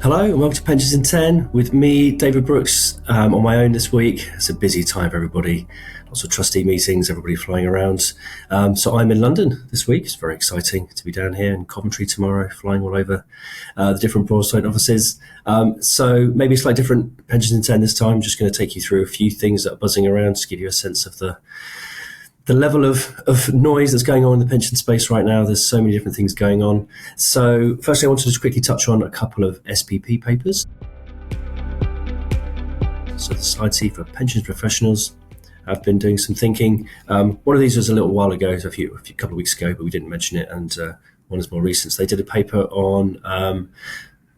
Hello and welcome to Pensions in 10 with me, David Brooks, on my own this week. It's a busy time for everybody. Lots of trustee meetings, everybody flying around. So I'm in London this week. It's very exciting to be down here in Coventry tomorrow, flying all over the different Broadstone offices. So maybe a slightly different Pensions in 10 this time. I'm just going to take you through a few things that are buzzing around to give you a sense of the level of noise that's going on in the pension space right now. There's so many different things going on. So firstly, I wanted to just quickly touch on a couple of SPP papers. So the slide C for pensions professionals. I've been doing some thinking. One of these was a little while ago, so a couple of weeks ago, but we didn't mention it. And one is more recent. So they did a paper on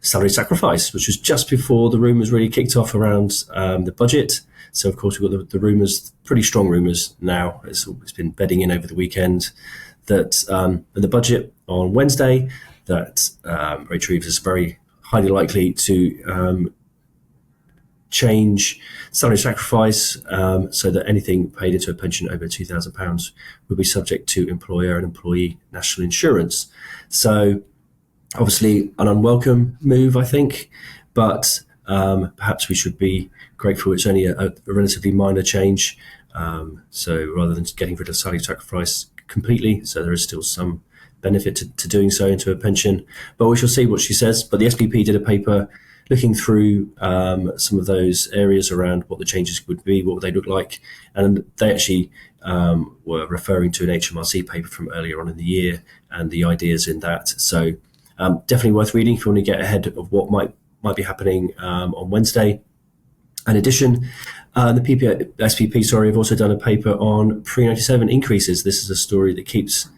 salary sacrifice, which was just before the rumours really kicked off around the budget. So, of course, we've got the rumours, pretty strong rumours now. It's been bedding in over the weekend that the budget on Wednesday, that Rachel Reeves is very highly likely to change salary sacrifice so that anything paid into a pension over £2,000 would be subject to employer and employee national insurance. So, obviously, an unwelcome move, I think, but perhaps we should be grateful it's only a relatively minor change. So rather than getting rid of salary sacrifice completely, so there is still some benefit to doing so into a pension. But we shall see what she says. But the SPP did a paper looking through some of those areas around what the changes would be, what would they look like. And they actually were referring to an HMRC paper from earlier on in the year and the ideas in that. So definitely worth reading if you want to get ahead of what might be happening on Wednesday. In addition, the SPP have also done a paper on pre-97 increases. This is a story that keeps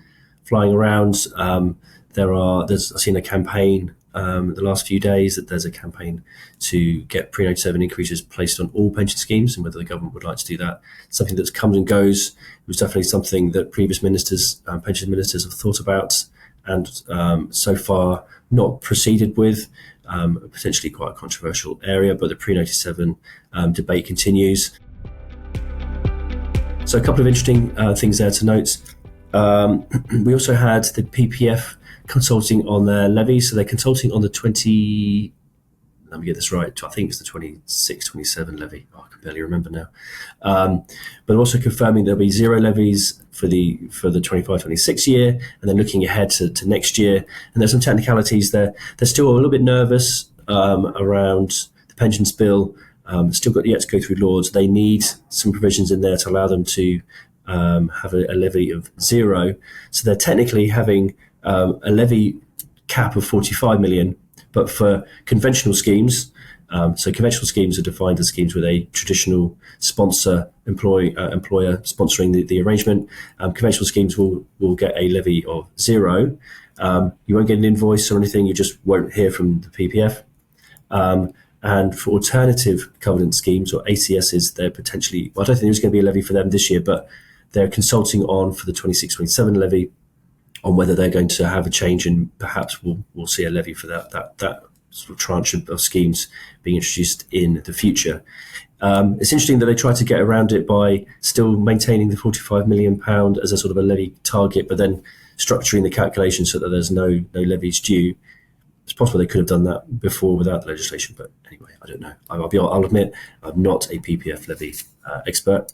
flying around. I've seen a campaign the last few days that there's a campaign to get pre-97 increases placed on all pension schemes, and whether the government would like to do that. Something that comes and goes. It was definitely something that previous pension ministers have thought about, and so far not proceeded with. Potentially quite a controversial area, but the pre-97 debate continues. So a couple of interesting things there to note. We also had the PPF consulting on their levies. So they're consulting on the let me get this right, I think it's the 26-27 levy. I can barely remember now. But also confirming there'll be zero levies for the 25-26 year, and then looking ahead to next year. And there's some technicalities there. They're still a little bit nervous around the pensions bill. Still got yet to go through Lords. They need some provisions in there to allow them to have a levy of zero. So they're technically having a levy cap of 45 million, but for conventional schemes, so conventional schemes are defined as schemes with a traditional employer sponsoring the arrangement. Conventional schemes will get a levy of zero. You won't get an invoice or anything. You just won't hear from the PPF. And for alternative covenant schemes or ACSs, they're potentially, I don't think there's going to be a levy for them this year, but they're consulting on for the 26-27 levy on whether they're going to have a change, and perhaps we'll see a levy for that sort of tranche of schemes being introduced in the future. It's interesting that they try to get around it by still maintaining the £45 million as a sort of a levy target, but then structuring the calculation so that there's no levies due. It's possible they could have done that before without the legislation, but anyway, I don't know. I'll admit I'm not a PPF levy expert.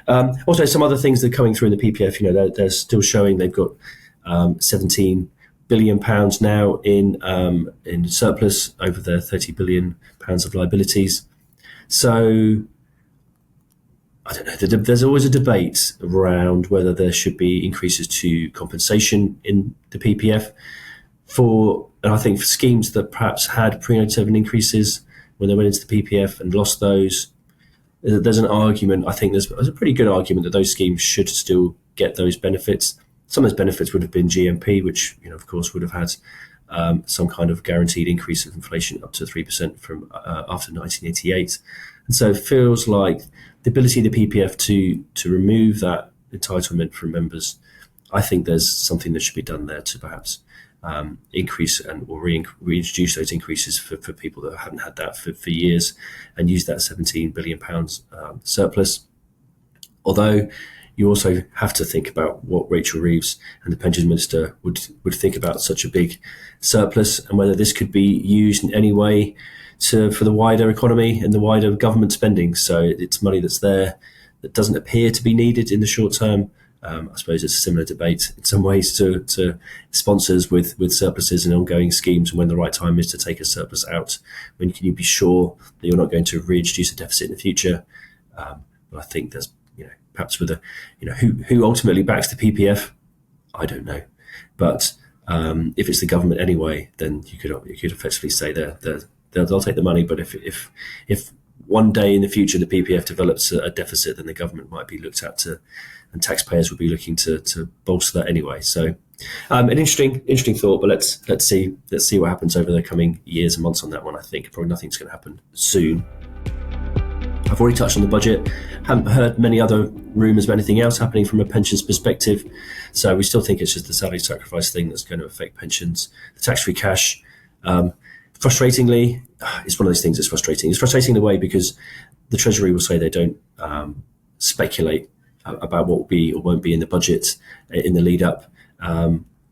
Also, some other things that are coming through in the PPF, they're still showing they've got £17 billion now in surplus over their £30 billion of liabilities. So I don't know. There's always a debate around whether there should be increases to compensation in the PPF and I think for schemes that perhaps had pre-97 increases when they went into the PPF and lost those. There's an argument. I think there's a pretty good argument that those schemes should still get those benefits. Some of those benefits would have been GMP, which, of course, would have had some kind of guaranteed increase of inflation up to 3% from after 1988. And so it feels like the ability of the PPF to remove that entitlement from members, I think there's something that should be done there to perhaps increase or reintroduce those increases for people that haven't had that for years, and use that £17 billion surplus. Although, you also have to think about what Rachel Reeves and the Pensions Minister would think about such a big surplus, and whether this could be used in any way for the wider economy and the wider government spending. So it's money that's there that doesn't appear to be needed in the short term. I suppose it's a similar debate in some ways to sponsors with surpluses and ongoing schemes, and when the right time is to take a surplus out. When can you be sure that you're not going to reintroduce a deficit in the future? But I think there's, perhaps with who ultimately backs the PPF, I don't know. But if it's the government anyway, then you could effectively say they'll take the money. But if one day in the future the PPF develops a deficit, then the government might be looked at and taxpayers would be looking to bolster that anyway. So an interesting thought, but let's see what happens over the coming years and months on that one. I think probably nothing's going to happen soon. I've already touched on the budget. Haven't heard many other rumours of anything else happening from a pensions perspective. So we still think it's just the salary sacrifice thing that's going to affect pensions. The tax-free cash, frustratingly, it's one of those things that's frustrating. It's frustrating in a way because the Treasury will say they don't speculate about what will be or won't be in the budget in the lead up.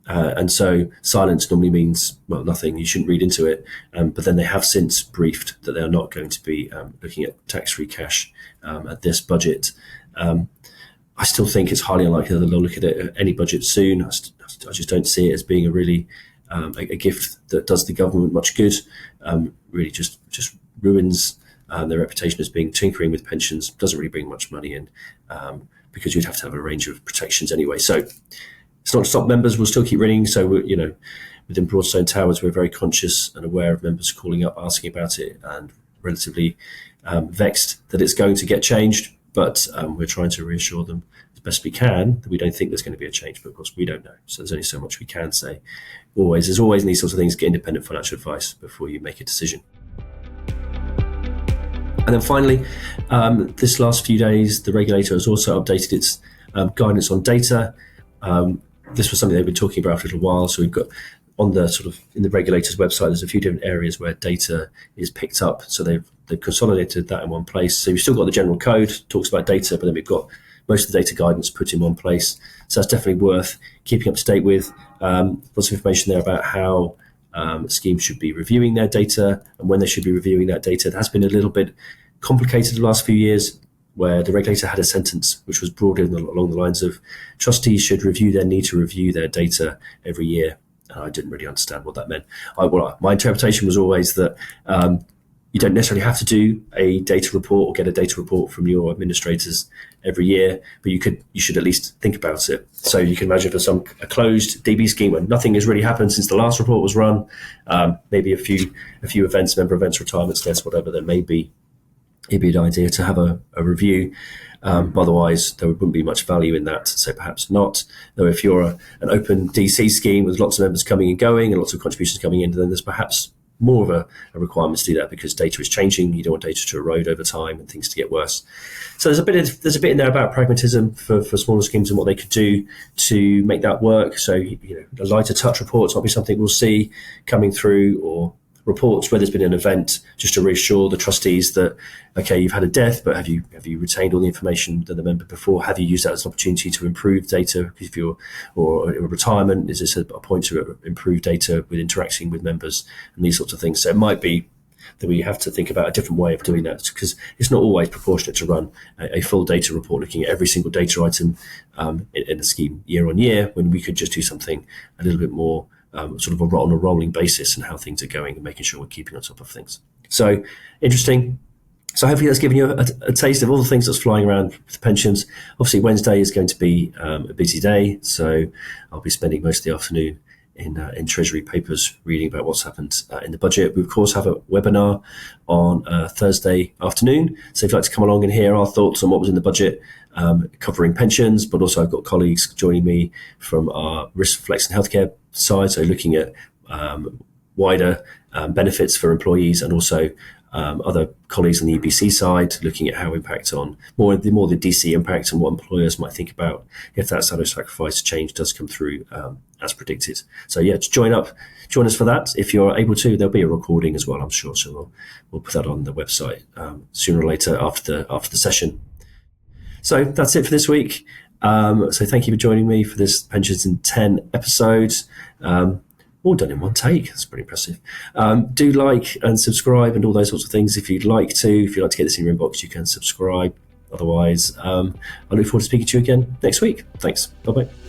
And so silence normally means, well, nothing. You shouldn't read into it. But then they have since briefed that they are not going to be looking at tax-free cash at this budget. I still think it's highly unlikely that they'll look at it at any budget soon. I just don't see it as being a really a gift that does the government much good. Really just ruins their reputation as being tinkering with pensions. Doesn't really bring much money in because you'd have to have a range of protections anyway. So it's not to stop members. We'll still keep ringing. So within Broadstone Towers, we're very conscious and aware of members calling up, asking about it, and relatively vexed that it's going to get changed. But we're trying to reassure them as best we can that we don't think there's going to be a change. But of course, we don't know. So there's only so much we can say. There's always in these sorts of things, get independent financial advice before you make a decision. And then finally, this last few days, the regulator has also updated its guidance on data. This was something they've been talking about for a little while. So we've got on the sort of in the regulator's website, there's a few different areas where data is picked up. So they've consolidated that in one place. So we've still got the general code, talks about data, but then we've got most of the data guidance put in one place. So that's definitely worth keeping up to date with. Lots of information there about how schemes should be reviewing their data and when they should be reviewing that data. It has been a little bit complicated the last few years, where the regulator had a sentence which was broadly along the lines of trustees should need to review their data every year. I didn't really understand what that meant. My interpretation was always that you don't necessarily have to do a data report or get a data report from your administrators every year, but you should at least think about it. So you can imagine for a closed DB scheme where nothing has really happened since the last report was run, maybe a few events, member events, retirements, deaths, whatever there may be, it'd be an idea to have a review. Otherwise, there wouldn't be much value in that, so perhaps not. Though if you're an open DC scheme with lots of members coming and going and lots of contributions coming in, then there's perhaps more of a requirement to do that because data is changing. You don't want data to erode over time and things to get worse. So there's a bit in there about pragmatism for smaller schemes and what they could do to make that work. So a lighter touch reports might be something we'll see coming through, or reports where there's been an event, just to reassure the trustees that, okay, you've had a death, but have you retained all the information that the member before? Have you used that as an opportunity to improve data? If or a retirement, is this a point to improve data with interacting with members and these sorts of things? So it might be that we have to think about a different way of doing that, because it's not always proportionate to run a full data report looking at every single data item in a scheme year on year, when we could just do something a little bit more sort of on a rolling basis and how things are going and making sure we're keeping on top of things. So interesting. So hopefully that's given you a taste of all the things that's flying around with pensions. Obviously Wednesday is going to be a busy day, so I'll be spending most of the afternoon in Treasury papers reading about what's happened in the budget. We of course have a webinar on Thursday afternoon, so if you'd like to come along and hear our thoughts on what was in the budget, covering pensions, but also I've got colleagues joining me from our risk flex and healthcare side, so looking at wider benefits for employees, and also other colleagues on the EBC side looking at how impact on more the DC impact and what employers might think about if that salary sacrifice change does come through as predicted. So yeah, join us for that if you're able to. There'll be a recording as well, I'm sure, so we'll put that on the website sooner or later after the session. So that's it for this week. So thank you for joining me for this Pensions in 10 episodes. All done in one take. That's pretty impressive. Do like and subscribe and all those sorts of things if you'd like to. If you'd like to get this in your inbox, you can subscribe. Otherwise, I look forward to speaking to you again next week. Thanks. Bye-bye.